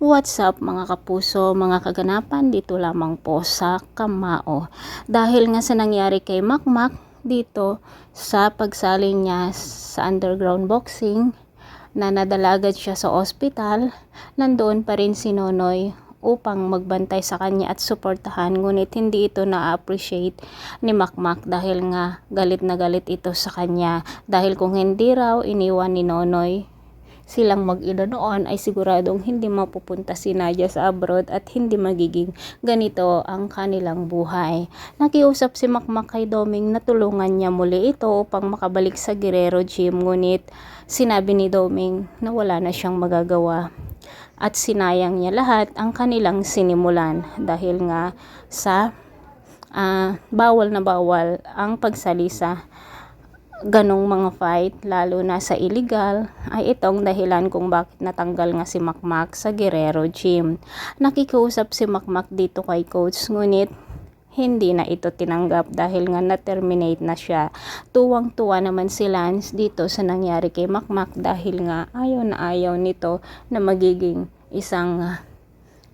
What's up mga kapuso, mga kaganapan dito lamang po sa Kamao. Dahil nga sa nangyari kay Makmak dito sa pagsaling niya sa underground boxing na nadalagad siya sa ospital, nandoon pa rin si Nonoy upang magbantay sa kanya at suportahan, ngunit hindi ito na-appreciate ni Makmak dahil nga galit na galit ito sa kanya dahil kung hindi raw iniwan ni Nonoy silang mag-ina noon ay siguradong hindi mapupunta si Nadia sa abroad at hindi magiging ganito ang kanilang buhay. Nakiusap si Makmak kay Doming na tulungan niya muli ito upang makabalik sa Guerrero Gym, ngunit sinabi ni Doming na wala na siyang magagawa at sinayang niya lahat ang kanilang sinimulan dahil nga sa bawal na bawal ang pagsalisa ganong mga fight, lalo na sa illegal, ay itong dahilan kung bakit natanggal nga si Makmak sa Guerrero Gym. Nakikiusap si Makmak dito kay coach, ngunit hindi na ito tinanggap dahil nga na-terminate na siya. Tuwang-tuwa naman si Lance dito sa nangyari kay Makmak dahil nga ayaw na ayaw nito na magiging isang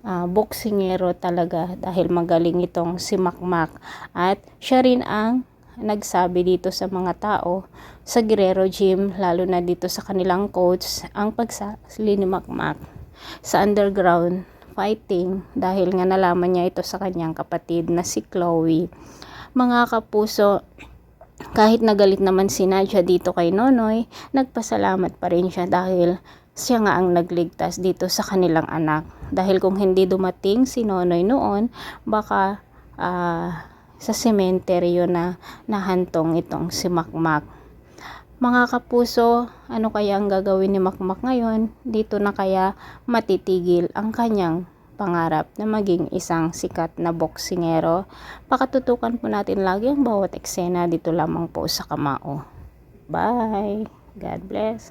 boksingero talaga dahil magaling itong si Makmak at siya rin ang nagsabi dito sa mga tao sa Guerrero Gym, lalo na dito sa kanilang coach, ang pagsali ni Makmak sa underground fighting dahil nga nalaman niya ito sa kanyang kapatid na si Chloe. Mga kapuso, kahit nagalit naman si Nadia dito kay Nonoy, nagpasalamat pa rin siya dahil siya nga ang nagligtas dito sa kanilang anak. Dahil kung hindi dumating si Nonoy noon, baka sa sementeryo na nahantong itong si Makmak. Mga kapuso, ano kaya ang gagawin ni Makmak ngayon? Dito na kaya matitigil ang kanyang pangarap na maging isang sikat na boksingero? Pakatutukan po natin lagi ang bawat eksena dito lamang po sa Kamao. Bye! God bless!